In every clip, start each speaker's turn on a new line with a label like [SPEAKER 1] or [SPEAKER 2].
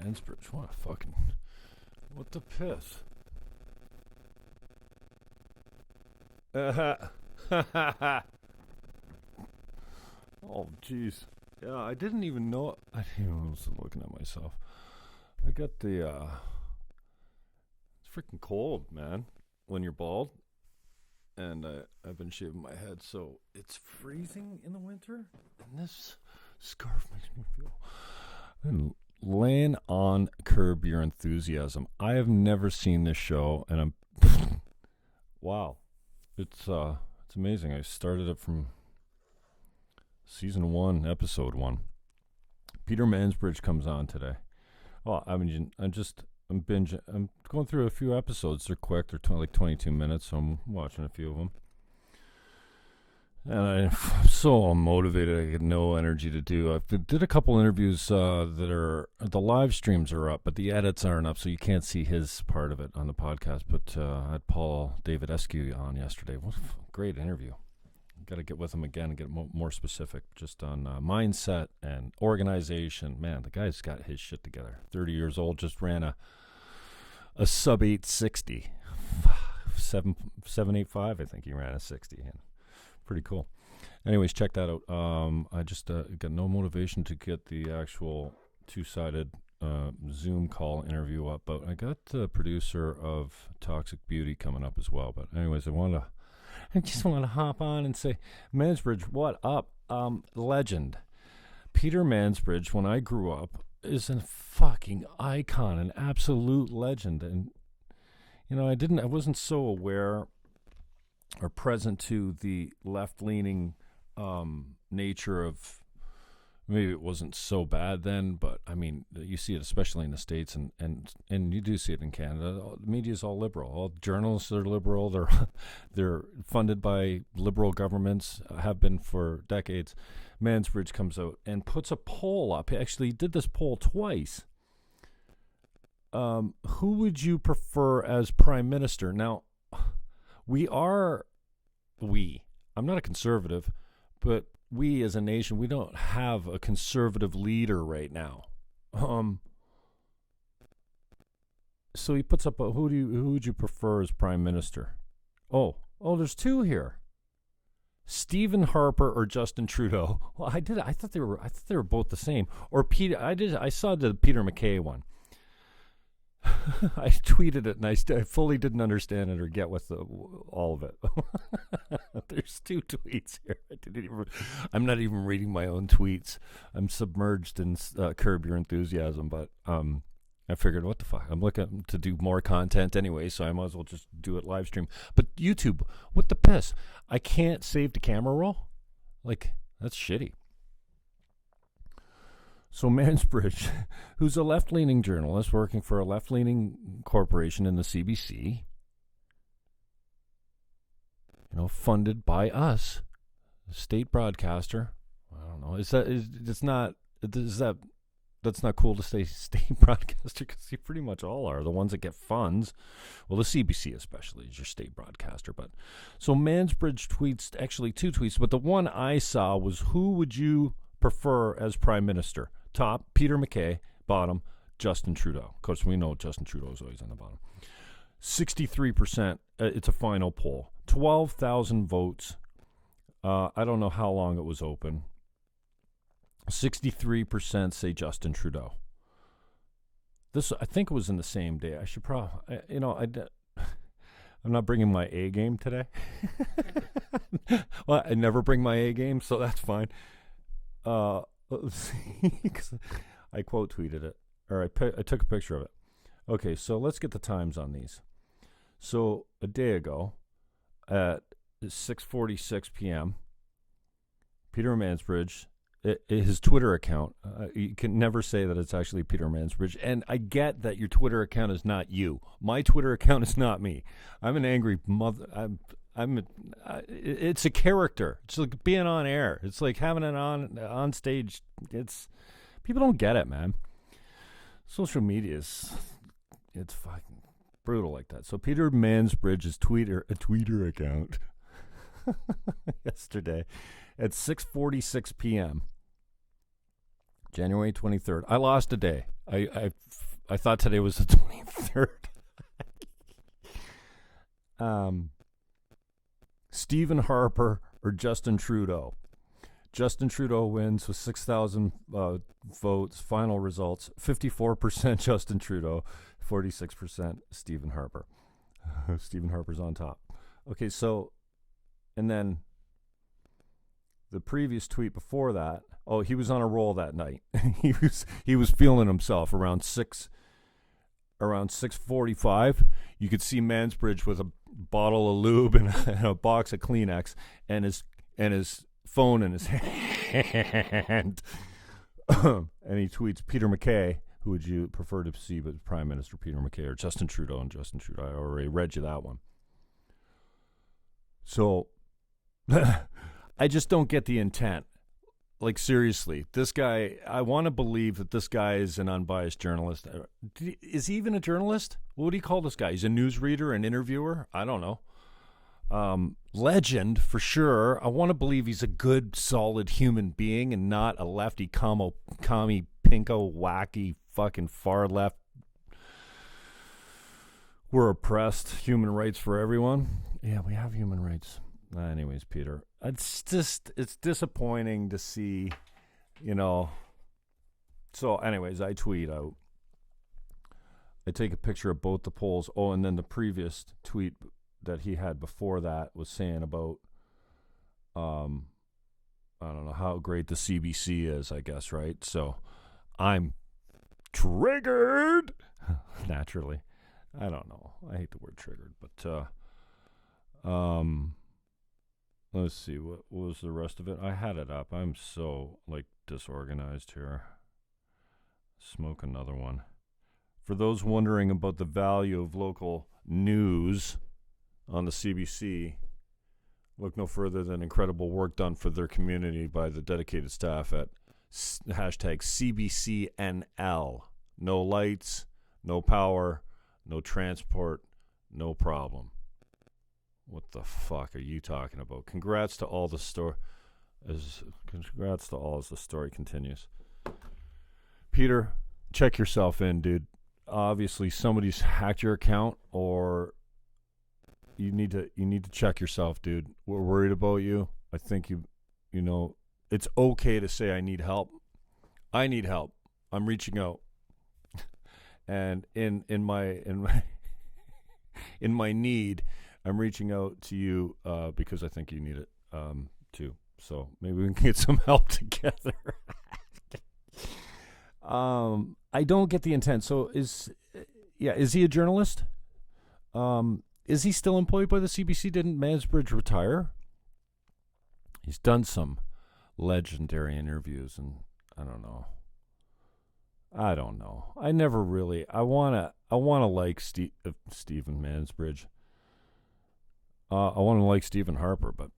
[SPEAKER 1] Mansbridge. What the piss? Oh, jeez. Yeah, I didn't even know. I was looking at myself. I got the, it's freaking cold, man, when you're bald. And I've been shaving my head, so it's freezing in the winter. And this scarf makes me feel... And laying on Curb Your Enthusiasm. I have never seen this show, and I'm... wow. It's amazing. I started it from season 1, episode 1. Peter Mansbridge comes on today. Oh, I mean, I'm binging. I'm going through a few episodes. They're quick. They're like 22 minutes, so I'm watching a few of them. And I'm so unmotivated. I get no energy to do. I did a couple interviews the live streams are up, but the edits aren't up, so you can't see his part of it on the podcast. But I had Paul David Eskew on yesterday. What a great interview. Got to get with him again and get more specific just on mindset and organization. Man, the guy's got his shit together. 30 years old, just ran a sub 860. 785, I think he ran a 60. And pretty cool. Anyways, check that out. I just got no motivation to get the actual two-sided Zoom call interview up, but I got the producer of Toxic Beauty coming up as well. But anyways, I just want to hop on and say, Mansbridge, what up? Legend. Peter Mansbridge, when I grew up, is a fucking icon, an absolute legend. And, you know, I wasn't so aware or present to the left-leaning nature of, maybe it wasn't so bad then, but I mean, you see it especially in the States, and you do see it in Canada. The media is all liberal. All journalists are liberal. They're funded by liberal governments, have been for decades. Mansbridge comes out and puts a poll up. He actually did this poll twice. Who would you prefer as prime minister? Now, I'm not a conservative, but we as a nation, we don't have a conservative leader right now. So he puts up who would you prefer as prime minister? Oh, there's two here. Stephen Harper or Justin Trudeau. Well, I thought they were both the same. Or Peter. I saw the Peter MacKay one. I tweeted it and I fully didn't understand it or get with all of it. There's two tweets here. I'm not even reading my own tweets. I'm submerged in Curb Your Enthusiasm, but I figured, what the fuck? I'm looking to do more content anyway, so I might as well just do it live stream. But YouTube, what the piss? I can't save the camera roll? Like, that's shitty. So Mansbridge, who's a left-leaning journalist working for a left-leaning corporation in the CBC, funded by us, state broadcaster. I don't know. That's not cool to say state broadcaster, because you pretty much all are the ones that get funds. Well, the CBC especially is your state broadcaster. But so Mansbridge tweets, actually two tweets, but the one I saw was, who would you prefer as prime minister? Top, Peter MacKay. Bottom, Justin Trudeau. Of course, we know Justin Trudeau is always on the bottom. 63%. It's a final poll. 12,000 votes. I don't know how long it was open. 63% say Justin Trudeau. This, I think it was in the same day. I should probably, I'm not bringing my A game today. Well, I never bring my A game, so that's fine. Let's see, 'cause I quote tweeted it, or I took a picture of it. Okay, so let's get the times on these. So a day ago, at 6:46 p.m., Peter Mansbridge, his Twitter account, you can never say that it's actually Peter Mansbridge, and I get that your Twitter account is not you. My Twitter account is not me. I'm an angry mother. It's a character. It's like being on air. It's like having it on stage. People don't get it, man. Social media it's fucking brutal like that. So Peter Mansbridge's Twitter account yesterday at 6:46 p.m. January 23rd. I lost a day. I thought today was the 23rd. Stephen Harper or Justin Trudeau. Justin Trudeau wins with 6,000 votes. Final results: 54% Justin Trudeau, 46% Stephen Harper. Stephen Harper's on top. Okay, so, and then the previous tweet before that. Oh, he was on a roll that night. he was feeling himself around 6:45. You could see Mansbridge with a bottle of lube and a box of Kleenex and his phone in his hand. And he tweets, Peter MacKay, who would you prefer to see but Prime Minister Peter MacKay or Justin Trudeau? And Justin Trudeau, I already read you that one. So I just don't get the intent. Like, seriously, this guy, I want to believe that this guy is an unbiased journalist. Is he even a journalist? What would he call this guy? He's a newsreader, an interviewer? I don't know. Legend, for sure. I want to believe he's a good, solid human being and not a lefty, commie, pinko, wacky, fucking far left. We're oppressed. Human rights for everyone. Yeah, we have human rights. Anyways, Peter, it's disappointing to see, So anyways, I tweet out. I take a picture of both the polls. Oh, and then the previous tweet that he had before that was saying about, I don't know how great the CBC is, I guess, right? So I'm triggered. Naturally. I don't know. I hate the word triggered, but, let's see, what was the rest of it? I had it up. I'm so, disorganized here. Smoke another one. For those wondering about the value of local news on the CBC, look no further than incredible work done for their community by the dedicated staff at hashtag CBCNL. No lights, no power, no transport, no problem. What the fuck are you talking about? Congrats to all as the story continues. Peter, check yourself in, dude. Obviously somebody's hacked your account, or you need to check yourself, dude. We're worried about you. I think it's okay to say I need help. I need help. I'm reaching out. And in my need, I'm reaching out to you because I think you need it too. So maybe we can get some help together. I don't get the intent. So is he a journalist? Is he still employed by the CBC? Didn't Mansbridge retire? He's done some legendary interviews, and I don't know. I never really. I wanna like Stephen Mansbridge. I want to like Stephen Harper, but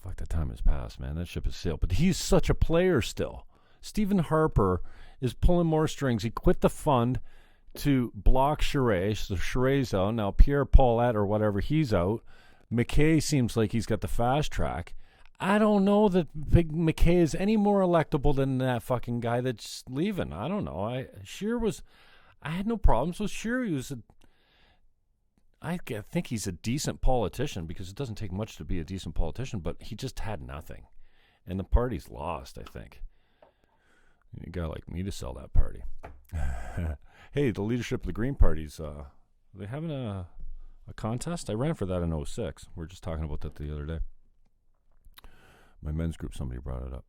[SPEAKER 1] fuck, that time has passed, man. That ship has sailed. But he's such a player still. Stephen Harper is pulling more strings. He quit the fund to block Charest. So Charest's out. Now Pierre Paulette or whatever, he's out. MacKay seems like he's got the fast track. I don't know that Big MacKay is any more electable than that fucking guy that's leaving. I don't know. I had no problems with Scheer. I think he's a decent politician, because it doesn't take much to be a decent politician, but he just had nothing. And the party's lost, I think. You need a guy like me to sell that party. Hey, the leadership of the Green Party's, are they having a contest? I ran for that in 2006. We were just talking about that the other day. My men's group, somebody brought it up.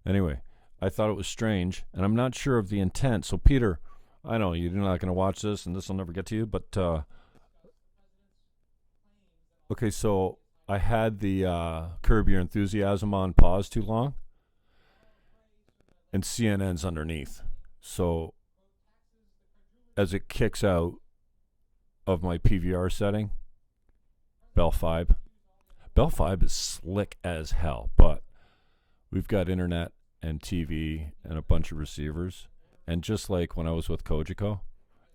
[SPEAKER 1] Anyway, I thought it was strange, and I'm not sure of the intent. So, Peter, I know you're not going to watch this, and this will never get to you, but... Okay, so I had the Curb Your Enthusiasm on pause too long, and CNN's underneath. So as it kicks out of my PVR setting, Bell 5 is slick as hell, but we've got internet and TV and a bunch of receivers, and just like when I was with Cogeco,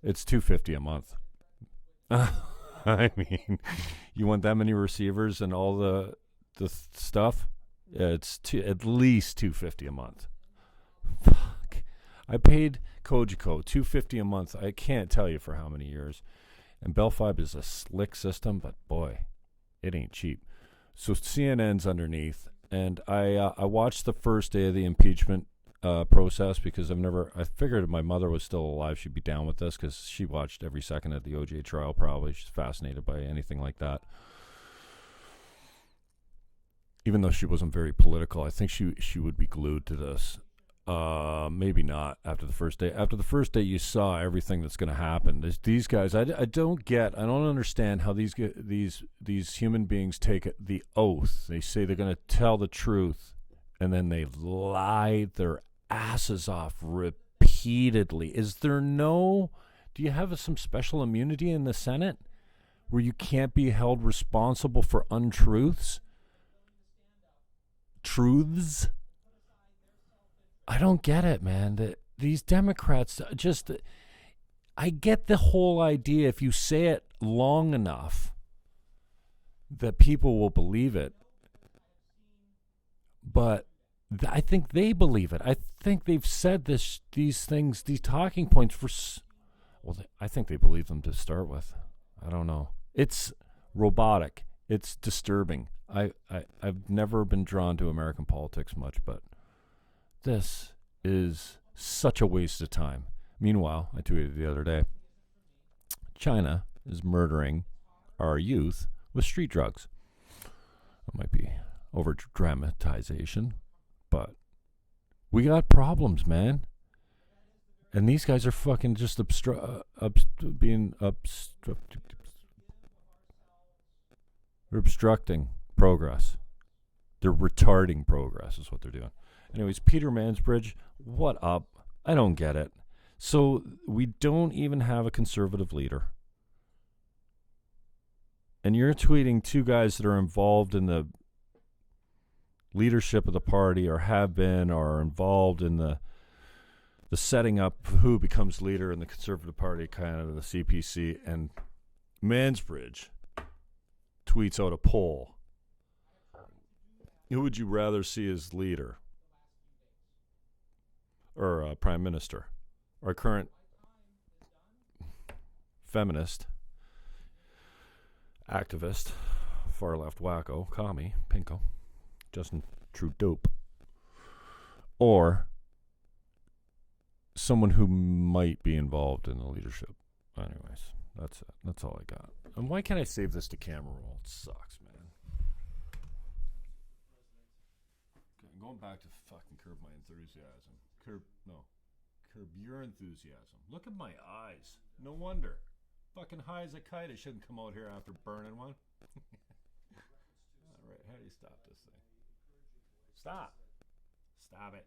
[SPEAKER 1] it's $250 a month. I mean, you want that many receivers and all the stuff? Yeah, it's at least $250 a month. Fuck. I paid Kojiko $250 a month. I can't tell you for how many years. And Bell Fibe is a slick system, but boy, it ain't cheap. So CNN's underneath, and I watched the first day of the impeachment process because I figured if my mother was still alive, she'd be down with this because she watched every second of the OJ trial probably. She's fascinated by anything like that. Even though she wasn't very political, I think she would be glued to this. Maybe not after the first day. After the first day, you saw everything that's going to happen. These guys, I don't understand how these human beings take the oath. They say they're going to tell the truth, and then they lie their asses off repeatedly. Do you have some special immunity in the Senate where you can't be held responsible for untruths? Truths? I don't get it, man. These Democrats I get the whole idea if you say it long enough that people will believe it. But I think they believe it. I think they've said these things, these talking points I think they believe them to start with. I don't know. It's robotic. It's disturbing. I've never been drawn to American politics much, but this is such a waste of time. Meanwhile, I tweeted the other day, China is murdering our youth with street drugs. It might be over dramatization, but we got problems, man. And these guys are fucking just they're obstructing progress. They're retarding progress is what they're doing. Anyways, Peter Mansbridge, what up? I don't get it. So we don't even have a conservative leader. And you're tweeting two guys that are involved in the leadership of the party or have been or are involved in the setting up who becomes leader in the Conservative Party, kind of the CPC. And Mansbridge tweets out a poll. Who would you rather see as leader? Or prime minister? Our current feminist, activist, far left wacko, commie, pinko, Justin Trudeau, or someone who might be involved in the leadership. Anyways, that's it. That's all I got. And why can't I save this to camera roll? It sucks, man. Okay, I'm going back to fucking curb my enthusiasm. Curb your enthusiasm. Look at my eyes. No wonder. Fucking high as a kite. I shouldn't come out here after burning one. All right, how do you stop this thing? Stop. Stop it.